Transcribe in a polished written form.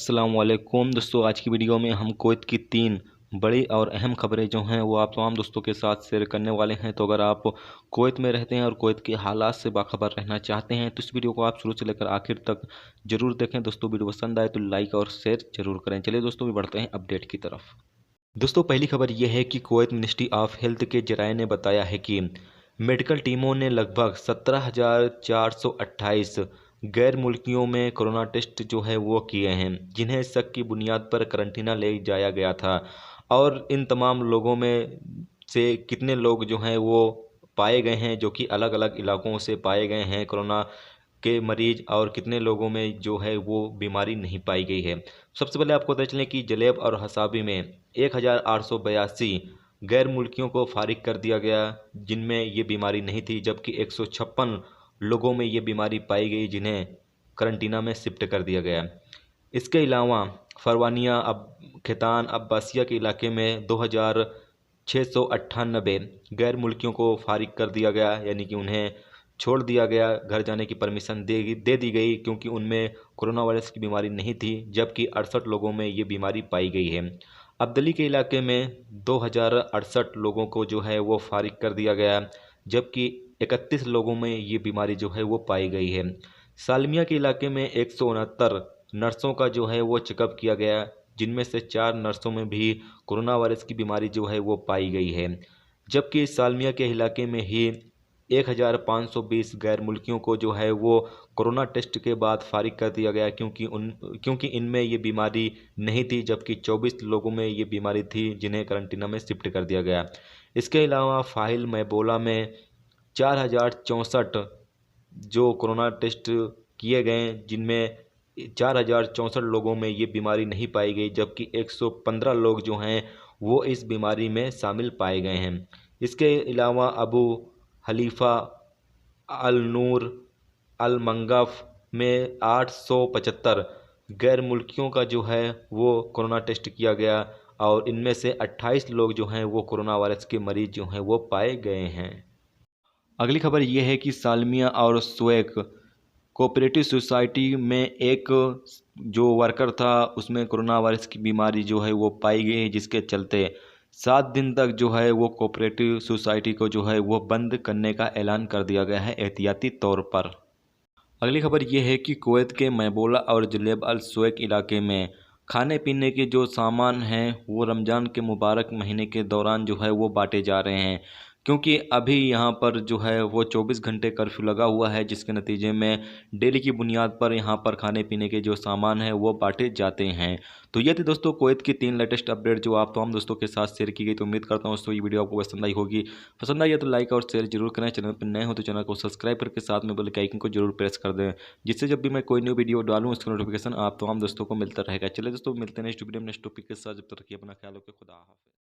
अस्सलामुअलैकुम दोस्तों, आज की वीडियो में हम कुवैत की 3 बड़ी और अहम खबरें जो हैं वो आप तमाम दोस्तों के साथ शेयर करने वाले हैं। तो अगर आप कुवैत में रहते हैं और कुवैत के हालात से बाखबर रहना चाहते हैं तो इस वीडियो को आप शुरू से लेकर आखिर तक जरूर देखें। दोस्तों वीडियो पसंद आए तो लाइक और शेयर जरूर करें। चलिए दोस्तों, भी बढ़ते हैं अपडेट की तरफ। दोस्तों, पहली खबर यह है कि कुवैत मिनिस्ट्री ऑफ हेल्थ के जराये ने बताया है कि मेडिकल टीमों ने लगभग 17,428 गैर मुल्कियों में कोरोना टेस्ट जो है वो किए हैं, जिन्हें शक की बुनियाद पर करंटीना ले जाया गया था। और इन तमाम लोगों में से कितने लोग जो हैं वो पाए गए हैं, जो कि अलग अलग इलाकों से पाए गए हैं कोरोना के मरीज, और कितने लोगों में जो है वो बीमारी नहीं पाई गई है। सबसे पहले आपको बता चलें कि जलेब और हसाबी में 1,882 गैर मुल्कियों को फारिग कर दिया गया, जिनमें ये बीमारी नहीं थी, जबकि 156 लोगों में ये बीमारी पाई गई, जिन्हें करंटीना में शिफ्ट कर दिया गया। इसके अलावा फरवानिया, अब खैतान, अब्बासिया के इलाके में 2,698 गैर मुल्कियों को फारिग कर दिया गया, यानी कि उन्हें छोड़ दिया गया, घर जाने की परमिशन दे दी गई, क्योंकि उनमें कोरोना वायरस की बीमारी नहीं थी, जबकि 68 लोगों में ये बीमारी पाई गई है। अब्दली के इलाके में 2,068 लोगों को जो है वो फारिग कर दिया गया, जबकि 31 लोगों में ये बीमारी जो है वो पाई गई है। सालमिया के इलाके में 169 नर्सों का जो है वो चेकअप किया गया, जिनमें से 4 नर्सों में भी कोरोना वायरस की बीमारी जो है वो पाई गई है, जबकि सालमिया के इलाके में ही 1,520 गैर मुल्कियों को जो है वो कोरोना टेस्ट के बाद फारिग कर दिया गया, क्योंकि इनमें ये बीमारी नहीं थी, जबकि 24 लोगों में ये बीमारी थी, जिन्हें करंटीना में शिफ्ट कर दिया गया। इसके अलावा फाहिल मैबोला में 4,064 जो कोरोना टेस्ट किए गए, जिनमें 4,064 लोगों में ये बीमारी नहीं पाई गई, जबकि 115 लोग जो हैं वो इस बीमारी में शामिल पाए गए हैं। इसके अलावा अबू हलीफा, अल नूर, अल मंगफ में 875 गैर मुल्कियों का जो है वो कोरोना टेस्ट किया गया, और इनमें से 28 लोग जो हैं वो कोरोना वायरस के मरीज जो हैं वो पाए गए हैं। अगली खबर यह है कि सालमिया और स्वेक कोऑपरेटिव सोसाइटी में एक जो वर्कर था उसमें कोरोना वायरस की बीमारी जो है वो पाई गई है, जिसके चलते 7 दिन तक जो है वो कोऑपरेटिव सोसाइटी को जो है वो बंद करने का ऐलान कर दिया गया है एहतियाती तौर पर। अगली खबर यह है कि कुवैत के मैबोला और जलेब अल स्वेक इलाके में खाने पीने के जो सामान हैं वो रमज़ान के मुबारक महीने के दौरान जो है वो बांटे जा रहे हैं, क्योंकि अभी यहाँ पर जो है वो 24 घंटे कर्फ्यू लगा हुआ है, जिसके नतीजे में डेली की बुनियाद पर यहाँ पर खाने पीने के जो सामान हैं वो बांटे जाते हैं। तो ये थी दोस्तों कुवैत की 3 लेटेस्ट अपडेट जो आप तमाम दोस्तों के साथ शेयर की गई। तो उम्मीद करता हूँ दोस्तों ये वीडियो आपको पसंद आई होगी। पसंद आई है तो लाइक और शेयर जरूर करें। चैनल पर नए हो तो चैनल को सब्सक्राइब करके साथ में बेल के आइकन को जरूर प्रेस कर दें, जिससे जब भी मैं कोई न्यू वीडियो डालूँ उसका नोटिफिकेशन आप तमाम दोस्तों को मिलता रहेगा। चलिए दोस्तों, मिलते हैं नेक्स्ट वीडियो में नेक्स्ट टॉपिक के साथ। जब तक रखिए अपना ख्याल, रखिए। खुदा हाफिज़।